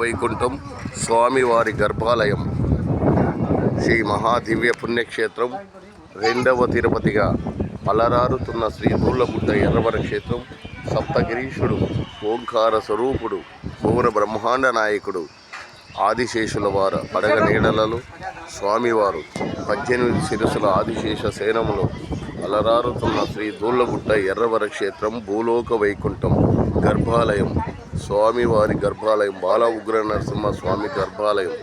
వైకుంఠం స్వామివారి గర్భాలయం శ్రీ మహాదివ్య పుణ్యక్షేత్రం రెండవ తిరుపతిగా అలరారుతున్న శ్రీ దూళ్ళగుట్ట ఎర్రవర క్షేత్రం సప్తగిరీశుడు ఓంకార స్వరూపుడు పూర్ణ బ్రహ్మాండ నాయకుడు ఆదిశేషుల వారు అడగ నీడలలో స్వామివారు 18 శిరసుల ఆదిశేష సేనములో అలరారుతున్న శ్రీ దూళ్ళగుట్ట ఎర్రవర క్షేత్రం భూలోక వైకుంఠం గర్భాలయం స్వామివారి గర్భాలయం బాల ఉగ్ర నరసింహ స్వామి గర్భాలయం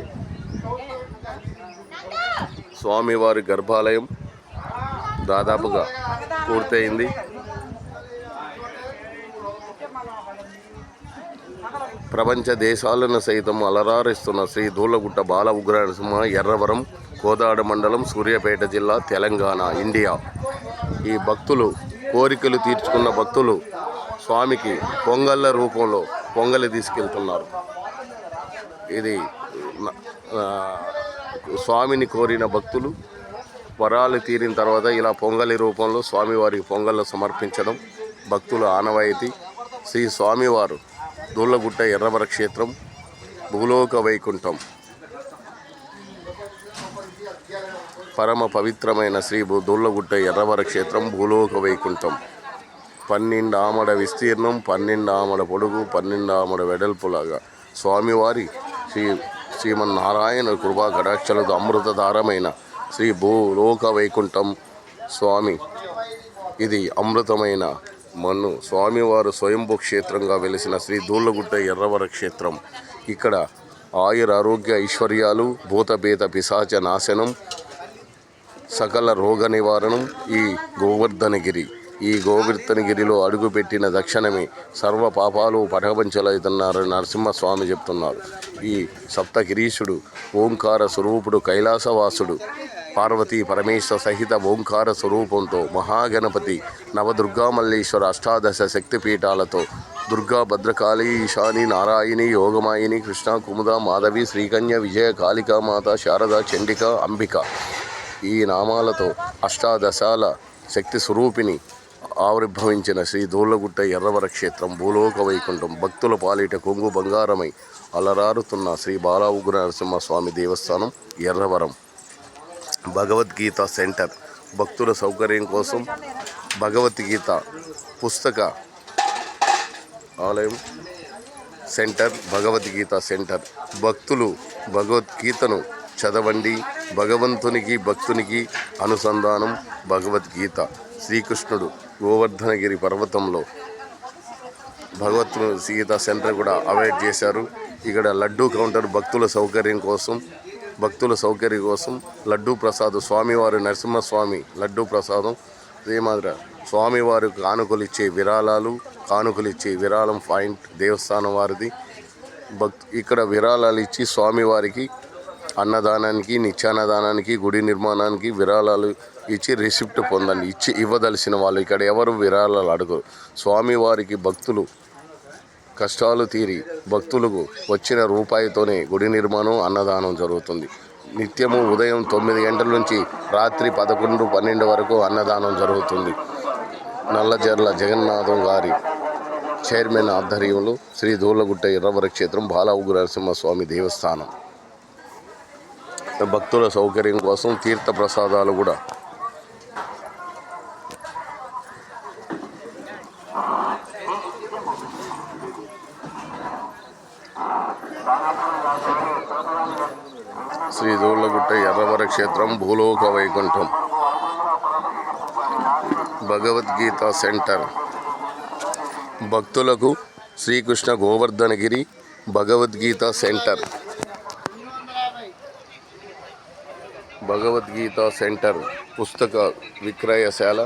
స్వామివారి గర్భాలయం దాదాపుగా పూర్తయింది. ప్రపంచ దేశాలను సైతం అలరారిస్తున్న శ్రీ దూళ్ళగుట్ట బాల ఉగ్ర నరసింహ ఎర్రవరం కోదాడ మండలం సూర్యాపేట జిల్లా తెలంగాణ ఇండియా. ఈ భక్తులు కోరికలు తీర్చుకున్న భక్తులు స్వామికి పొంగళ్ళ రూపంలో పొంగలి తీసుకెళ్తున్నారు. ఇది స్వామిని కోరిన భక్తులు వరాలు తీరిన తర్వాత ఇలా పొంగలి రూపంలో స్వామివారికి పొంగళ్ళు సమర్పించడం భక్తుల ఆనవాయితీ. శ్రీ స్వామివారు దూళ్ళగుట్ట ఎర్రవర క్షేత్రం భూలోక వైకుంఠం పరమ పవిత్రమైన శ్రీ దూళ్ళగుట్ట ఎర్రవర క్షేత్రం భూలోక వైకుంఠం 12 ఆమడ విస్తీర్ణం, 12 ఆమడ పొడుగు, 12 ఆమడ వెడల్పులాగా స్వామివారి శ్రీమన్నారాయణ కృపా కటాక్షలతో అమృతధారమైన శ్రీ భూలోక వైకుంఠం స్వామి. ఇది అమృతమైన మన్ను. స్వామివారు స్వయంభూ క్షేత్రంగా వెలిసిన శ్రీ దూళ్ళగుట్ట ఎర్రవర క్షేత్రం. ఇక్కడ ఆయుర ఆరోగ్య ఐశ్వర్యాలు, భూతభేద పిశాచ నాశనం, సకల రోగ నివారణం ఈ గోవర్ధనగిరిలో అడుగుపెట్టిన దక్షిణమే సర్వ పాపాలు పటవంచలవుతున్నారని నరసింహస్వామి చెప్తున్నారు. ఈ సప్తగిరీశుడు ఓంకార స్వరూపుడు కైలాసవాసుడు పార్వతీ పరమేశ్వర సహిత ఓంకార స్వరూపంతో మహాగణపతి నవదుర్గా మల్లేశ్వర అష్టాదశ శక్తిపీఠాలతో దుర్గా భద్రకాళి ఈశాని నారాయణి యోగమాయిని కృష్ణ కుముద మాధవి శ్రీకన్య విజయ కాళికామాత శారద చండిక అంబిక ఈ నామాలతో అష్టాదశాల శక్తి స్వరూపిణి ఆవిర్భవించిన శ్రీ దూళ్ళగుట్ట ఎర్రవర క్షేత్రం భూలోక వైకుంఠం భక్తుల పాలిట కొంగు బంగారమై అలరారుతున్న శ్రీ బాల ఉగ్ర నరసింహస్వామి దేవస్థానం ఎర్రవరం. భగవద్గీత సెంటర్ భక్తుల సౌకర్యం కోసం భగవద్గీత పుస్తక ఆలయం సెంటర్, భగవద్గీత సెంటర్. భక్తులు భగవద్గీతను చదవండి. భగవంతునికి భక్తునికి అనుసంధానం భగవద్గీత. శ్రీకృష్ణుడు గోవర్ధనగిరి పర్వతంలో భగవద్గీత సెంటర్ కూడా అవాయిడ్ చేశారు. ఇక్కడ లడ్డూ కౌంటర్ భక్తుల సౌకర్యం కోసం లడ్డూ ప్రసాదం స్వామివారి నరసింహస్వామి లడ్డూ ప్రసాదం. శ్రీమాద్ర స్వామివారు కానుకలిచ్చే విరాళం పాయింట్ దేవస్థానం వారిది. ఇక్కడ విరాళాలు ఇచ్చి స్వామివారికి అన్నదానానికి, నిత్యాన్నదానానికి, గుడి నిర్మాణానికి విరాళాలు ఇచ్చి రిసిప్ట్ పొందండి. ఇవ్వదలసిన వాళ్ళు ఇక్కడ ఎవరు విరాళాలు అడగరు. స్వామివారికి భక్తులు కష్టాలు తీరి భక్తులకు వచ్చిన రూపాయితోనే గుడి నిర్మాణం, అన్నదానం జరుగుతుంది. నిత్యము ఉదయం 9 గంటల నుంచి రాత్రి 11, 12 వరకు అన్నదానం జరుగుతుంది. నల్లజర్ల జగన్నాథం గారి చైర్మన్ ఆధ్వర్యంలో శ్రీ దూళ్ళగుట్ట ఎర్రవర క్షేత్రం బాల ఉగ్ర నరసింహస్వామి దేవస్థానం. భక్తుల సౌకర్యం కోసం తీర్థ ప్రసాదాలు కూడా శ్రీ దూళ్ళగుట్ట ఎర్రవర క్షేత్రం భూలోక వైకుంఠం భగవద్గీత సెంటర్. భక్తులకు శ్రీకృష్ణ గోవర్ధనగిరి భగవద్గీత సెంటర్. భగవద్గీత సెంటర్ పుస్తక విక్రయశాల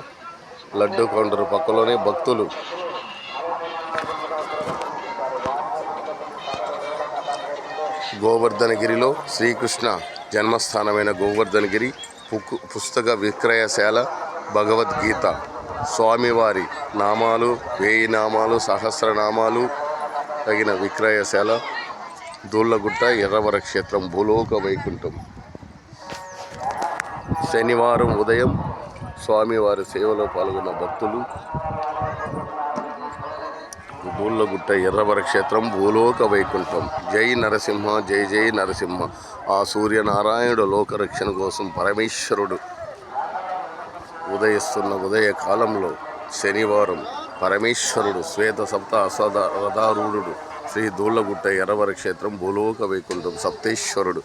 లడ్డూ కౌంటర్ పక్కలోనే భక్తులు గోవర్ధనగిరిలో శ్రీకృష్ణ జన్మస్థానమైన గోవర్ధనగిరి పుస్తక విక్రయశాల భగవద్గీత స్వామివారి నామాలు 1000 నామాలు సహస్రనామాలు తగిన విక్రయశాల దూళ్ళగుట్ట ఎర్రవర క్షేత్రం భూలోక వైకుంఠం. శనివారం ఉదయం స్వామివారి సేవలో పాల్గొన్న భక్తులు దూళ్ళగుట్ట ఎర్రవర క్షేత్రం భూలోక వైకుంఠం. జై నరసింహ, జై జై నరసింహ. ఆ సూర్యనారాయణుడు లోకరక్షణ కోసం పరమేశ్వరుడు ఉదయిస్తున్న ఉదయకాలంలో శనివారం పరమేశ్వరుడు శ్వేత సప్త రథారూఢుడు శ్రీ దూళ్ళగుట్ట ఎర్రవర క్షేత్రం భూలోక వైకుంఠం సప్తేశ్వరుడు.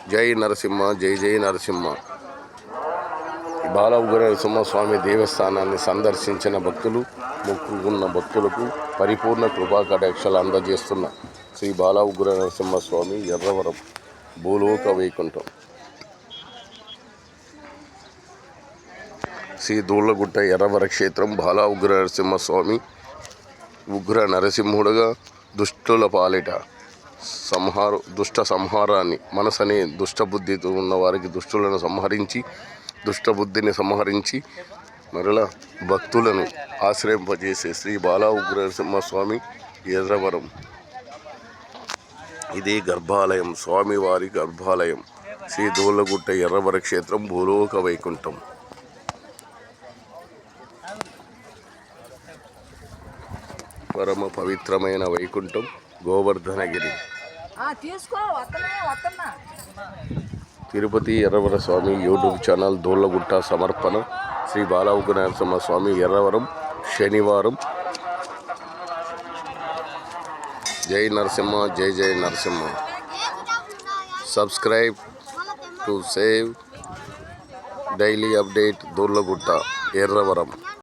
జై నరసింహ, జై జై నరసింహ. బాల ఉగ్ర నరసింహస్వామి దేవస్థానాన్ని సందర్శించిన భక్తులు, మొక్కుకున్న భక్తులకు పరిపూర్ణ కృపా కటాక్షాలు అందజేస్తున్న శ్రీ బాల ఉగ్ర నరసింహస్వామి ఎర్రవరం భూలోక వైకుంఠం. శ్రీ దూళ్ళగుట్ట ఎర్రవర క్షేత్రం బాల ఉగ్ర నరసింహస్వామి ఉగ్ర నరసింహుడుగా దుష్టుల పాలిట దుష్ట సంహారాన్ని మనసనే దుష్టబుద్ధితో ఉన్న వారికి దుష్టబుద్ధిని సంహరించి మరలా భక్తులను ఆశ్రయింపజేసే శ్రీ బాల ఉగ్ర నరసింహస్వామి ఎర్రవరం. ఇదే గర్భాలయం, స్వామివారి గర్భాలయం. శ్రీ దూళ్ళగుట్ట ఎర్రవర క్షేత్రం భూలోక వైకుంఠం. పరమ పవిత్రమైన వైకుంఠం గోవర్ధనగిరి. తిరుపతి ఎర్రవర స్వామి యూట్యూబ్ ఛానల్ దూళ్ళగుట్ట సమర్పణ. శ్రీ బాల ఉగ్ర నరసింహస్వామి ఎర్రవరం శనివారం. జై నరసింహ, జై జై Narasimha. Subscribe to save daily update Dullagutta Erravaram.